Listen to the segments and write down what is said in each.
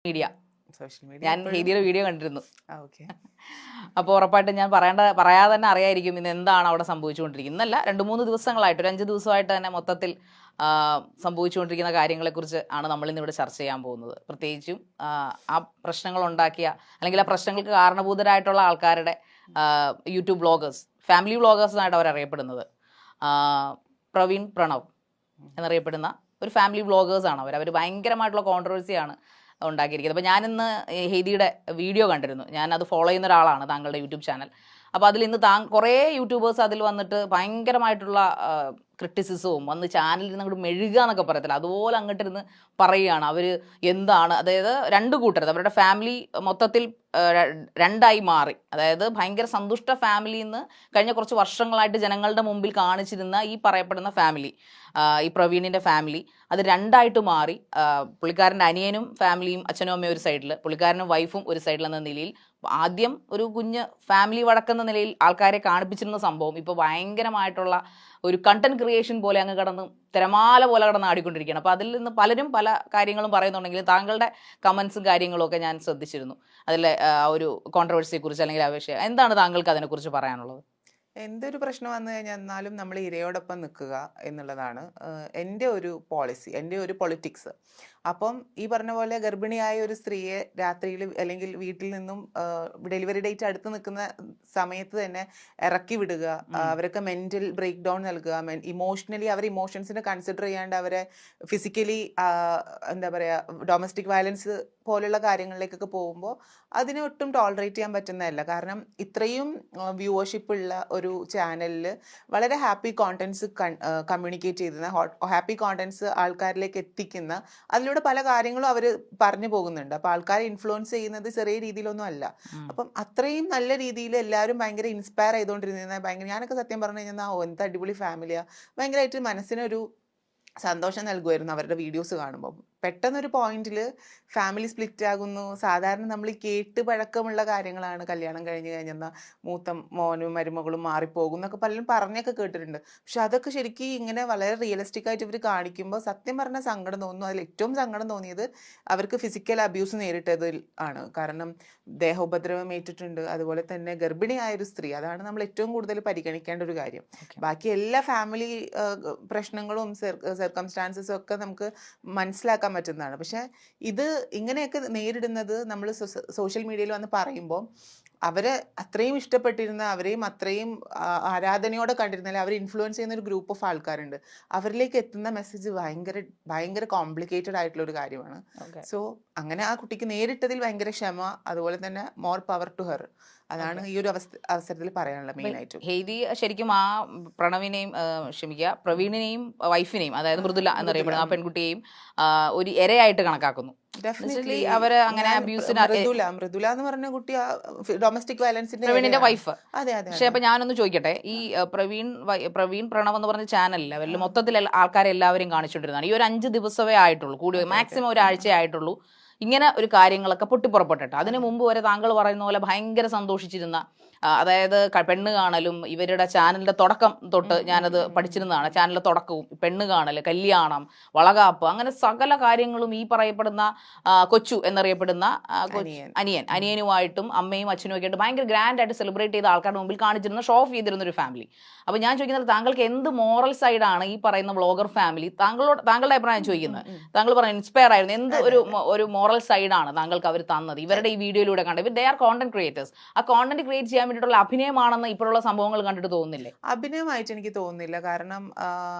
Media. Social media ഞാൻ ഹെയ്ദിയുടെ video കണ്ടിരുന്നു. Okay. അപ്പോൾ ഉറപ്പായിട്ടും ഞാൻ പറയാതെ തന്നെ അറിയായിരിക്കും ഇന്ന് എന്താണ് അവിടെ സംഭവിച്ചുകൊണ്ടിരിക്കുന്നത്. ഇന്നല്ല 2-3 ദിവസങ്ങളായിട്ട്, ഒരു 5 ദിവസമായിട്ട് തന്നെ മൊത്തത്തിൽ സംഭവിച്ചുകൊണ്ടിരിക്കുന്ന കാര്യങ്ങളെക്കുറിച്ച് ആണ് നമ്മൾ ഇന്നിവിടെ ചർച്ച ചെയ്യാൻ പോകുന്നത്. പ്രത്യേകിച്ചും ആ പ്രശ്നങ്ങൾ ഉണ്ടാക്കിയ അല്ലെങ്കിൽ ആ പ്രശ്നങ്ങൾക്ക് കാരണഭൂതരായിട്ടുള്ള ആൾക്കാരുടെ യൂട്യൂബ് വ്ളോഗേഴ്സ്, ഫാമിലി വ്ളോഗേഴ്സായിട്ട് അവരറിയപ്പെടുന്നത് പ്രവീൺ പ്രണവ് എന്നറിയപ്പെടുന്ന ഒരു ഫാമിലി വ്ളോഗേഴ്സാണ് അവർ ഭയങ്കരമായിട്ടുള്ള കോൺട്രവേഴ്സിയാണ് ഉണ്ടാക്കിയിരിക്കുന്നത്. അപ്പോൾ ഞാനിന്ന് ഹെയ്ദിയുടെ വീഡിയോ കണ്ടിരുന്നു. ഞാനത് ഫോളോ ചെയ്യുന്ന ഒരാളാണ്, താങ്കളുടെ യൂട്യൂബ് ചാനൽ. അപ്പോൾ അതിൽ ഇന്ന് കുറേ യൂട്യൂബേഴ്സ് അതിൽ വന്നിട്ട് ഭയങ്കരമായിട്ടുള്ള ക്രിറ്റിസിസവും വന്ന് ചാനലിൽ നിന്ന് അങ്ങോട്ട് മെഴുകുക എന്നൊക്കെ പറയത്തില്ല, അതുപോലെ അങ്ങോട്ടിരുന്ന് പറയുകയാണ്. അവർ എന്താണ്, അതായത് രണ്ട് കൂട്ടരുത്, അവരുടെ ഫാമിലി മൊത്തത്തിൽ രണ്ടായി മാറി. അതായത് ഭയങ്കര സന്തുഷ്ട ഫാമിലിയിൽ നിന്ന് കഴിഞ്ഞ കുറച്ച് വർഷങ്ങളായിട്ട് ജനങ്ങളുടെ മുമ്പിൽ കാണിച്ചിരുന്ന ഈ പറയപ്പെടുന്ന ഫാമിലി, ഈ പ്രവീണിൻ്റെ ഫാമിലി, അത് രണ്ടായിട്ട് മാറി. പുള്ളിക്കാരൻ്റെ അനിയനും ഫാമിലിയും, അച്ഛനും അമ്മയും ഒരു സൈഡിൽ, പുള്ളിക്കാരനും വൈഫും ഒരു സൈഡിൽ എന്ന നിലയിൽ ആദ്യം ഒരു കുഞ്ഞ് ഫാമിലി വടക്കെന്ന നിലയിൽ ആൾക്കാരെ കാണിപ്പിച്ചിരുന്ന സംഭവം ഇപ്പോൾ ഭയങ്കരമായിട്ടുള്ള ഒരു കണ്ടന്റ് ക്രിയേഷൻ പോലെ അങ്ങ് കടന്ന് തിരമാല പോലെ കടന്ന് ആടിക്കൊണ്ടിരിക്കുകയാണ്. അപ്പോൾ അതിൽ നിന്ന് പലരും പല കാര്യങ്ങളും പറയുന്നുണ്ടെങ്കിൽ താങ്കളുടെ കമൻസും കാര്യങ്ങളും ഒക്കെ ഞാൻ ശ്രദ്ധിച്ചിരുന്നു. അതിലെ ഒരു കോൺട്രവേഴ്സിയെക്കുറിച്ച് അല്ലെങ്കിൽ ആ വിഷയം എന്താണ് താങ്കൾക്ക് അതിനെക്കുറിച്ച് പറയാനുള്ളത്? എന്തൊരു പ്രശ്നം വന്നു കഴിഞ്ഞാൽ എന്നാലും നമ്മൾ ഇരയോടൊപ്പം നിൽക്കുക എന്നുള്ളതാണ് എൻ്റെ ഒരു പോളിസി, എൻ്റെ ഒരു പൊളിറ്റിക്സ്. അപ്പം ഈ പറഞ്ഞ പോലെ ഗർഭിണിയായ ഒരു സ്ത്രീയെ രാത്രിയിൽ അല്ലെങ്കിൽ വീട്ടിൽ നിന്നും ഡെലിവറി ഡേറ്റ് അടുത്ത് നിൽക്കുന്ന സമയത്ത് തന്നെ ഇറക്കി വിടുക, അവർക്ക് മെൻ്റൽ ബ്രേക്ക് ഡൗൺ നൽകുക, ഇമോഷണലി അവർ ഇമോഷൻസിനെ കൺസിഡർ ചെയ്യാണ്ട് അവരെ ഫിസിക്കലി എന്താ പറയുക ഡൊമസ്റ്റിക് വയലൻസ് പോലുള്ള കാര്യങ്ങളിലേക്കൊക്കെ പോകുമ്പോൾ അതിനെ ഒട്ടും ടോളറേറ്റ് ചെയ്യാൻ പറ്റുന്നതല്ല. കാരണം ഇത്രയും വ്യൂവർഷിപ്പ് ഉള്ള ഒരു ചാനലിൽ വളരെ ഹാപ്പി കോണ്ടന്റ്സ് കമ്മ്യൂണിക്കേറ്റ് ചെയ്യുന്ന, ഹാപ്പി കോണ്ടന്റ്സ് ആൾക്കാരിലേക്ക് എത്തിക്കുന്ന, അതിലൂടെ പല കാര്യങ്ങളും അവർ പറഞ്ഞു പോകുന്നുണ്ട്. അപ്പോൾ ആൾക്കാരെ ഇൻഫ്ലുവൻസ് ചെയ്യുന്നത് ചെറിയ രീതിയിലൊന്നും അല്ല. അപ്പം അത്രയും നല്ല രീതിയിൽ എല്ലാവരും ഭയങ്കര ഇൻസ്പയർ ചെയ്തുകൊണ്ടിരുന്ന ഭയങ്കര, ഞാനൊക്കെ സത്യം പറഞ്ഞു കഴിഞ്ഞാൽ എന്ത് അടിപൊളി ഫാമിലിയാ, ഭയങ്കരമായിട്ട് മനസ്സിനൊരു സന്തോഷം നൽകുമായിരുന്നു അവരുടെ വീഡിയോസ് കാണുമ്പോൾ. പെട്ടെന്നൊരു പോയിന്റിൽ ഫാമിലി സ്പ്ലിറ്റ് ആകുന്നു. സാധാരണ നമ്മൾ ഈ കേട്ട് പഴക്കമുള്ള കാര്യങ്ങളാണ്, കല്യാണം കഴിഞ്ഞ് കഴിഞ്ഞെന്നാൽ മൂത്ത മോനും മരുമകളും മാറിപ്പോകും എന്നൊക്കെ പലരും പറഞ്ഞൊക്കെ കേട്ടിട്ടുണ്ട്. പക്ഷെ അതൊക്കെ ശരിക്കും ഇങ്ങനെ വളരെ റിയലിസ്റ്റിക് ആയിട്ട് ഇവർ കാണിക്കുമ്പോൾ സത്യം പറഞ്ഞാൽ സങ്കടം തോന്നുന്നു. അതിൽ ഏറ്റവും സങ്കടം തോന്നിയത് അവർക്ക് ഫിസിക്കൽ അബ്യൂസ് നേരിട്ടതിൽ ആണ്. കാരണം ദേഹോപദ്രവം ഏറ്റിട്ടുണ്ട്. അതുപോലെ തന്നെ ഗർഭിണിയായ ഒരു സ്ത്രീ, അതാണ് നമ്മൾ ഏറ്റവും കൂടുതൽ പരിഗണിക്കേണ്ട ഒരു കാര്യം. ബാക്കി എല്ലാ ഫാമിലി പ്രശ്നങ്ങളും സർക്കംസ്റ്റാൻസസും ഒക്കെ നമുക്ക് മനസ്സിലാക്കാൻ പറ്റുന്നതാണ്. പക്ഷെ ഇത് ഇങ്ങനെയൊക്കെ നേരിടുന്നത് നമ്മൾ സോഷ്യൽ മീഡിയയിൽ വന്ന് പറയുമ്പോൾ അവരെ അത്രയും ഇഷ്ടപ്പെട്ടിരുന്ന, അവരെയും അത്രയും ആരാധനയോടെ കണ്ടിരുന്ന, അവർ ഇൻഫ്ലുവൻസ് ചെയ്യുന്ന ഒരു ഗ്രൂപ്പ് ഓഫ് ആൾക്കാരുണ്ട്. അവരിലേക്ക് എത്തുന്ന മെസ്സേജ് ഭയങ്കര കോംപ്ലിക്കേറ്റഡ് ആയിട്ടുള്ള ഒരു കാര്യമാണ്. സോ അങ്ങനെ ആ കുട്ടിക്ക് നേരിട്ടതിൽ ഭയങ്കര ക്ഷമ, അതുപോലെ തന്നെ മോർ പവർ ടു ഹെർ. അതാണ് ഈ ഒരു അവസരത്തിൽ പറയാനുള്ളത് മെയിൻ ആയിട്ടും. ഹെയ്ദി ശരിക്കും ആ പ്രവീണിനെയും വൈഫിനെയും, അതായത് മൃദുല എന്നറിയപ്പെടുന്ന ആ പെൺകുട്ടിയെയും ഒരു ഇരയായിട്ട് കണക്കാക്കുന്നു. അവര് അങ്ങനെ മൃദുല എന്ന് പറഞ്ഞ കുട്ടി ഡൊമസ്റ്റിക് വയലൻസിന്റെ പ്രവീണിന്റെ വൈഫ്. അതെ അതെ. പക്ഷെ അപ്പൊ ഞാനൊന്ന് ചോദിക്കട്ടെ, ഈ പ്രവീൺ പ്രണവ് എന്ന് പറഞ്ഞ ചാനലിൽ അവരിൽ മൊത്തത്തിൽ ആൾക്കാരെ എല്ലാവരും കാണിച്ചുകൊണ്ടിരുന്നതാണ്. ഈ ഒരു 5 ദിവസമേ ആയിട്ടുള്ളൂ, കൂടി മാക്സിമം ഒരാഴ്ചയെ ആയിട്ടുള്ളൂ ഇങ്ങനെ ഒരു കാര്യങ്ങളൊക്കെ പൊട്ടിപ്പുറപ്പെട്ടിട്ട്. അതിനു മുമ്പ് വരെ താങ്കൾ പറയുന്ന പോലെ ഭയങ്കര സന്തോഷിച്ചിരുന്ന, അതായത് പെണ്ണ് കാണലും ഇവരുടെ ചാനലിന്റെ തുടക്കം തൊട്ട് ഞാനത് പഠിച്ചിരുന്നതാണ്. ചാനലിന്റെ തുടക്കവും പെണ്ണ് കാണൽ, കല്യാണം, വളകാപ്പ്, അങ്ങനെ സകല കാര്യങ്ങളും ഈ പറയപ്പെടുന്ന കൊച്ചു എന്നറിയപ്പെടുന്ന അനിയനുമായിട്ടും അമ്മയും അച്ഛനും ഒക്കെ ആയിട്ട് ഭയങ്കര ഗ്രാൻഡ് ആയിട്ട് സെലിബ്രേറ്റ് ചെയ്ത ആൾക്കാരുടെ മുമ്പിൽ കാണിച്ചിരുന്ന, ഷോ ഓഫ് ചെയ്തിരുന്ന ഒരു ഫാമിലി. അപ്പോൾ ഞാൻ ചോദിക്കുന്നത്, താങ്കൾക്ക് എന്ത് മോറൽ സൈഡാണ് ഈ പറയുന്ന വ്ളോഗർ ഫാമിലി, താങ്കളുടെ അഭിപ്രായം ചോദിക്കുന്നത്? താങ്കൾ പറയുന്നത് ഇൻസ്പയർ ആയിരുന്നു, എന്ത് ഒരു മോറൽ സൈഡാണ് താങ്കൾക്ക് അവർ തന്നത് ഇവരുടെ ഈ വീഡിയോയിലൂടെ കണ്ടത്? They are content creators. ആ കോണ്ടന്റ് ക്രിയേറ്റ് ചെയ്യാൻ വേണ്ടിയിട്ടുള്ള അഭിനയമാണെന്ന് ഇപ്പോഴുള്ള സംഭവങ്ങൾ കണ്ടിട്ട് തോന്നുന്നില്ലേ? അഭിനയമായിട്ട് എനിക്ക് തോന്നുന്നില്ല. കാരണം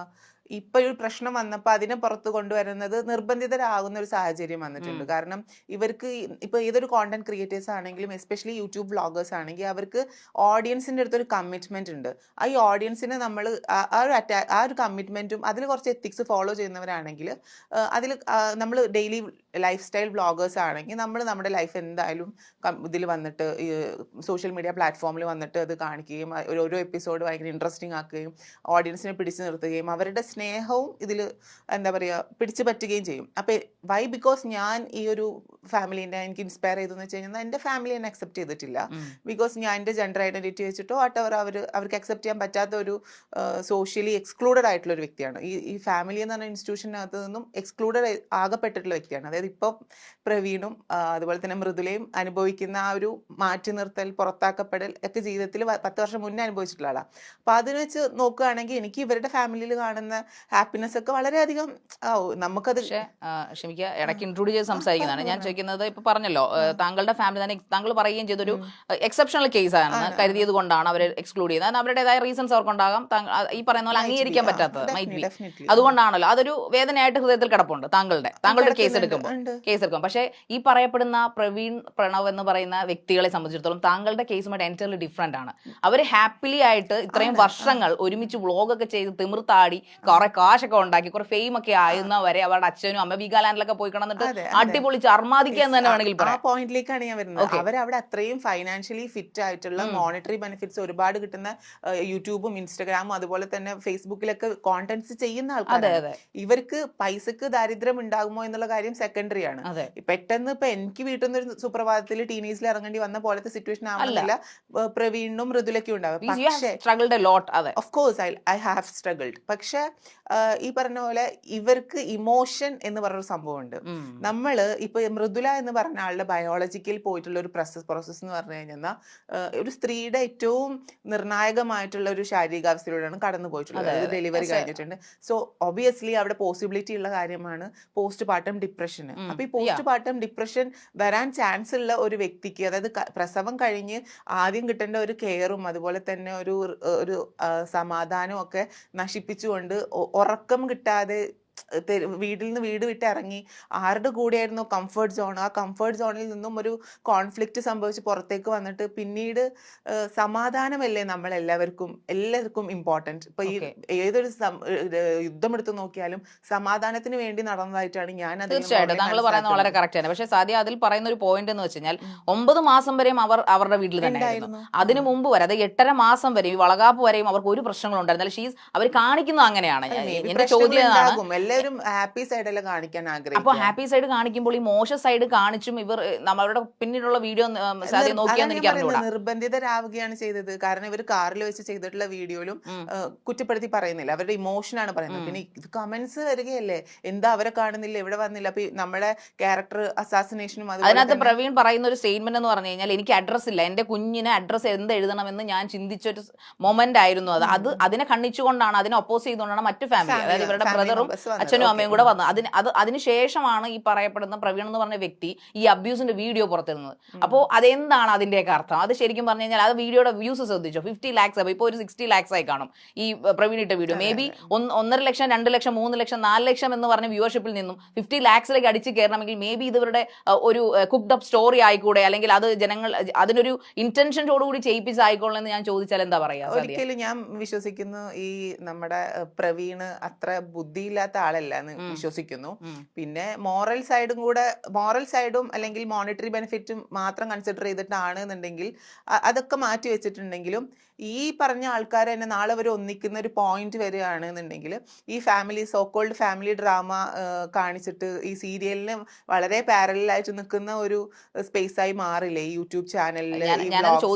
ഇപ്പൊ ഒരു പ്രശ്നം വന്നപ്പോൾ അതിനെ പുറത്ത് കൊണ്ടുവരുന്നത് നിർബന്ധിതരാകുന്ന ഒരു സാഹചര്യം വന്നിട്ടുണ്ട്. കാരണം ഇവർക്ക് ഇപ്പൊ ഏതൊരു കോണ്ടന്റ് ക്രിയേറ്റേഴ്സ് ആണെങ്കിലും, എസ്പെഷ്യലി യൂട്യൂബ് വ്ളോഗേഴ്സ് ആണെങ്കിൽ, അവർക്ക് ഓഡിയൻസിന്റെ അടുത്തൊരു കമ്മിറ്റ്മെന്റ് ഉണ്ട്. ആ ഈ ഓഡിയൻസിനെ നമ്മൾ ആ ഒരു കമ്മിറ്റ്മെന്റും അതിൽ കുറച്ച് എത്തിക്സ് ഫോളോ ചെയ്യുന്നവരാണെങ്കിൽ, അതിൽ നമ്മൾ ഡെയിലി ലൈഫ് സ്റ്റൈൽ വ്ളോഗേഴ്സ് ആണെങ്കിൽ നമ്മൾ നമ്മുടെ ലൈഫ് എന്തായാലും ഇതിൽ വന്നിട്ട് സോഷ്യൽ മീഡിയ പ്ലാറ്റ്ഫോമിൽ വന്നിട്ട് അത് കാണിക്കുകയും ഓരോ എപ്പിസോഡ് ഭയങ്കര ഇൻട്രസ്റ്റിംഗ് ആക്കുകയും ഓഡിയൻസിനെ പിടിച്ചു നിർത്തുകയും അവരുടെ സ്നേഹവും ഇതിൽ എന്താ പറയുക പിടിച്ചു പറ്റുകയും ചെയ്യും. അപ്പം വൈ? ബിക്കോസ് ഞാൻ ഈ ഒരു ഫാമിലീനെ എനിക്ക് ഇൻസ്പയർ ചെയ്തെന്ന് വെച്ച് കഴിഞ്ഞാൽ എൻ്റെ ഫാമിലി എന്നെ അക്സെപ്റ്റ് ചെയ്തിട്ടില്ല. ബിക്കോസ് ഞാൻ എൻ്റെ ജെൻഡർ ഐഡന്റിറ്റി വെച്ചിട്ടോ വാട്ടവർ അവർക്ക് അക്സെപ്റ്റ് ചെയ്യാൻ പറ്റാത്ത ഒരു സോഷ്യലി എക്സ്ക്ലൂഡഡ് ആയിട്ടുള്ള ഒരു വ്യക്തിയാണ്. ഈ ഫാമിലി എന്ന് പറഞ്ഞ ഇൻസ്റ്റിറ്റ്യൂഷനകത്ത് നിന്നും എക്സ്ക്ലൂഡഡ് ആകപ്പെട്ടിട്ടുള്ള വ്യക്തിയാണ്. അതായത് അതായത് ഇപ്പം പ്രവീണും അതുപോലെ തന്നെ മൃദുലയും അനുഭവിക്കുന്ന ആ ഒരു മാറ്റി നിർത്തൽ, പുറത്താക്കപ്പെടൽ ഒക്കെ ജീവിതത്തിൽ 10 വർഷം മുന്നേ അനുഭവിച്ചിട്ടുള്ള ആളാണ്. അപ്പൊ അതിന് വെച്ച് നോക്കുകയാണെങ്കിൽ എനിക്ക് ഇവരുടെ ഫാമിലിയിൽ കാണുന്ന ഹാപ്പിനെസ് ഒക്കെ വളരെയധികം നമുക്കത് പക്ഷേ ക്ഷമിക്കുക, ഇടയ്ക്ക് ഇൻക്ലൂഡ് ചെയ്ത് സംസാരിക്കുന്നതാണ് ഞാൻ ചോദിക്കുന്നത്. ഇപ്പൊ പറഞ്ഞല്ലോ താങ്കളുടെ ഫാമിലി തന്നെ താങ്കൾ പറയുകയും ചെയ്തൊരു എക്സെപ്ഷണൽ കേസ് ആണെന്ന് കരുതിയത് കൊണ്ടാണ് അവർ എക്സ്ക്ലൂഡ് ചെയ്യുന്നത്. അത് അവരുടേതായ റീസൺസ് അവർക്കുണ്ടാകാം, ഈ പറയുന്ന പോലെ അംഗീകരിക്കാൻ പറ്റാത്തത് മൈറ്റ് ബി. അതുകൊണ്ടാണല്ലോ അതൊരു വേദനയായിട്ട് ഹൃദയത്തിൽ കിടപ്പുണ്ട് താങ്കളുടെ കേസ് എടുക്കുമ്പോൾ. പക്ഷേ ഈ പറയപ്പെടുന്ന പ്രവീൺ പ്രണവ് എന്ന് പറയുന്ന വ്യക്തികളെ സംബന്ധിച്ചിടത്തോളം താങ്കളുടെ കേസുമായിട്ട് എൻറ്റയർലി ഡിഫറെന്റ് ആണ്. അവർ ഹാപ്പിലി ആയിട്ട് ഇത്രയും വർഷങ്ങൾ ഒരുമിച്ച് വ്ളോഗൊക്കെ ചെയ്ത് തിമിർത്താടി കുറെ കാശൊക്കെ ഉണ്ടാക്കി കുറെ ഫെയിം ഒക്കെ ആയിരുന്നവരെ അവരുടെ അച്ഛനും അമ്മ വീഗാലാൻഡിലൊക്കെ പോയി കിടന്നിട്ട് അടിപൊളിച്ച് അർമാദിക്കുക എന്ന് തന്നെ വേണമെങ്കിൽ പറയാം. ആ പോയിന്റിലേക്കാണ് ഞാൻ വരുന്നത്. അവരവിടെ അത്രയും ഫൈനാൻഷ്യലി ഫിറ്റ് ആയിട്ടുള്ള മോണിറ്ററി ബെനിഫിറ്റ്സ് ഒരുപാട് കിട്ടുന്ന യൂട്യൂബും ഇൻസ്റ്റഗ്രാമും അതുപോലെ തന്നെ ഫേസ്ബുക്കിലൊക്കെ കോണ്ടന്റ്സ് ചെയ്യുന്ന ആൾക്കാരാണ്. ഇവർക്ക് പൈസക്ക് ദാരിദ്ര്യം ഉണ്ടാകുമോ എന്നുള്ള കാര്യം സെക്കൻഡറി ആണ്. പെട്ടെന്ന് ഇപ്പൊ എനിക്ക് വീട്ടിൽ നിന്ന് ഒരു സുപ്രഭാതത്തിൽ ടീനേജിൽ ഇറങ്ങേണ്ടി വന്ന പോലത്തെ സിറ്റുവേഷൻ ആവുന്നില്ല പ്രവീണും മൃദുലയ്ക്കും ഉണ്ടാവും. Of course I have struggled. പക്ഷെ ഈ പറഞ്ഞ പോലെ ഇവർക്ക് ഇമോഷൻ എന്ന് പറഞ്ഞൊരു സംഭവമുണ്ട്. നമ്മള് ഇപ്പൊ മൃദുല എന്ന് പറഞ്ഞ ആളുടെ ബയോളജിക്കൽ പോയിട്ടുള്ള ഒരു പ്രോസസ് എന്ന് പറഞ്ഞു കഴിഞ്ഞാൽ ഒരു സ്ത്രീയുടെ ഏറ്റവും നിർണായകമായിട്ടുള്ള ഒരു ശാരീരികാവസ്ഥയിലൂടെയാണ് കടന്നു പോയിട്ടുള്ളത്. ഡെലിവറി കഴിഞ്ഞിട്ടുണ്ട്. സോ ഒബിയസ്ലി അവിടെ പോസിബിലിറ്റി ഉള്ള കാര്യമാണ് പോസ്റ്റ് പാർട്ടം ഡിപ്രഷന്. അപ്പൊ ഈ പോസ്റ്റ് പാർട്ടം ഡിപ്രഷൻ വരാൻ ചാൻസ് ഉള്ള ഒരു വ്യക്തിക്ക്, അതായത് പ്രസവം കഴിഞ്ഞ് ആദ്യം കിട്ടേണ്ട ഒരു കെയറും അതുപോലെ തന്നെ ഒരു സമാധാനവും ഒക്കെ നശിപ്പിച്ചുകൊണ്ട് ഉറക്കം കിട്ടാതെ വീട്ടിൽ നിന്ന് വീട് വിട്ട് ഇറങ്ങി ആരുടെ കൂടെയായിരുന്നു കംഫർട്ട് സോൺ, ആ കംഫർട്ട് സോണിൽ നിന്നും ഒരു കോൺഫ്ലിക്റ്റ് സംഭവിച്ച് പുറത്തേക്ക് വന്നിട്ട് പിന്നീട് സമാധാനമല്ലേ എല്ലാവർക്കും ഇമ്പോർട്ടൻറ്റ്. ഇപ്പൊ ഈ ഏതൊരു യുദ്ധം എടുത്ത് നോക്കിയാലും സമാധാനത്തിന് വേണ്ടി നടന്നതായിട്ടാണ് ഞാൻ. തീർച്ചയായിട്ടും താങ്കൾ പറയുന്നത് വളരെ കറക്റ്റ് ആണ്. പക്ഷെ സാധ്യ അതിൽ പറയുന്ന ഒരു പോയിന്റ് എന്ന് വെച്ച് കഴിഞ്ഞാൽ 9 മാസം വരെയും അവർ അവരുടെ വീട്ടിൽ തന്നെ ആയിരുന്നു. അതിനു മുമ്പ് വരെ, അതായത് 8.5 മാസം വരെയും ഈ വളകാപ്പ് വരെയും അവർക്ക് ഒരു പ്രശ്നങ്ങളും ഉണ്ടായിരുന്നില്ല. അവർ കാണിക്കുന്നത് അങ്ങനെയാണ്. എന്റെ ചോദ്യം എല്ലാവരും ഹാപ്പി സൈഡ് അല്ല കാണിക്കാൻ ആഗ്രഹിക്കും. അപ്പൊ ഹാപ്പി സൈഡ് കാണിക്കുമ്പോൾ ഈ മോശം സൈഡ് കാണിച്ചും ഇവർ നമ്മളുടെ പിന്നീടുള്ള വീഡിയോ നിർബന്ധിതരാവുകയാണ് ചെയ്തത്. കാരണം ഇവർ കാറിൽ വെച്ച് ചെയ്തിട്ടുള്ള വീഡിയോയിലും കുറ്റപ്പെടുത്തി പറയുന്നില്ല, അവരുടെ ഇമോഷനാണ് പറയുന്നത്. പിന്നെ ഇത് കമന്റ്സ് വരികയല്ലേ, എന്താ അവരെ കാണുന്നില്ല, ഇവിടെ വന്നില്ല. അപ്പൊ നമ്മുടെ ക്യാരക്ടർ അസാസിനേഷനും അതിനകത്ത് പ്രവീൺ പറയുന്ന ഒരു സ്റ്റേറ്റ്മെന്റ് എന്ന് പറഞ്ഞു കഴിഞ്ഞാൽ എനിക്ക് അഡ്രസ് ഇല്ല, എന്റെ കുഞ്ഞിന് അഡ്രസ് എന്ത് എഴുതണമെന്ന് ഞാൻ ചിന്തിച്ചൊരു മൊമെന്റ് ആയിരുന്നു. അതിനെ ഖണ്ഡിച്ചുകൊണ്ടാണ്, അതിനെ ഒപ്പോസ് ചെയ്തുകൊണ്ടാണ് മറ്റു ഫാമിലി, അതായത് ഇവരുടെ ബ്രദറും അച്ഛനും അമ്മയും കൂടെ വന്നു. അതിനുശേഷമാണ് ഈ പറയപ്പെടുന്ന പ്രവീൺ എന്ന് പറഞ്ഞ വ്യക്തി ഈ അബ്യൂസിന്റെ വീഡിയോ പുറത്തിരുന്നത്. അപ്പോൾ അതെന്താണ് അതിന്റെയൊക്കെ അർത്ഥം? അത് ശരിക്കും പറഞ്ഞു കഴിഞ്ഞാൽ അത് വീഡിയോയുടെ വ്യൂസ് ശ്രദ്ധിച്ചോ, 50 lakhs. ഇപ്പൊ ഒരു 60 lakhs ആയി കാണും ഈ പ്രവീൺ ഇട്ട വീഡിയോ. മേ ബി 1.5 ലക്ഷം 2 ലക്ഷം 3 ലക്ഷം 4 ലക്ഷം എന്ന് പറഞ്ഞ വ്യൂവർഷിപ്പിൽ നിന്നും 50 lakhs അടിച്ചു കയറണമെങ്കിൽ മേ ബി ഇവരുടെ ഒരു കുക്ക്ഡ് അപ്പ് സ്റ്റോറി ആയിക്കൂടെ, അല്ലെങ്കിൽ അത് ജനങ്ങൾ അതിനൊരു ഇന്റൻഷനോടുകൂടി ചെയ്യിപ്പിച്ചായിക്കോളൂ എന്ന് ഞാൻ ചോദിച്ചാൽ എന്താ പറയാ? ഒരിക്കലും ഞാൻ വിശ്വസിക്കുന്നു ഈ നമ്മുടെ പ്രവീണ് അത്ര ബുദ്ധിയില്ലാത്ത ആളല്ല എന്ന് വിശ്വസിക്കുന്നു. പിന്നെ മോറൽ സൈഡും അല്ലെങ്കിൽ മോണിറ്ററി ബെനിഫിറ്റും മാത്രം കൺസിഡർ ചെയ്തിട്ടാണ് എന്നുണ്ടെങ്കിൽ അതൊക്കെ മാറ്റി വെച്ചിട്ടുണ്ടെങ്കിലും ഈ പറഞ്ഞ ആൾക്കാർ തന്നെ നാളെ അവർ ഒന്നിക്കുന്ന ഒരു പോയിന്റ് വരികയാണ് എന്നുണ്ടെങ്കിൽ ഈ സോക്കോൾഡ് ഫാമിലി ഡ്രാമ കാണിച്ചിട്ട് ഈ സീരിയലിന് വളരെ പാരലായിട്ട് നിൽക്കുന്ന ഒരു സ്പേസ് ആയി മാറില്ലേ ഈ യൂട്യൂബ് ചാനലിൽ.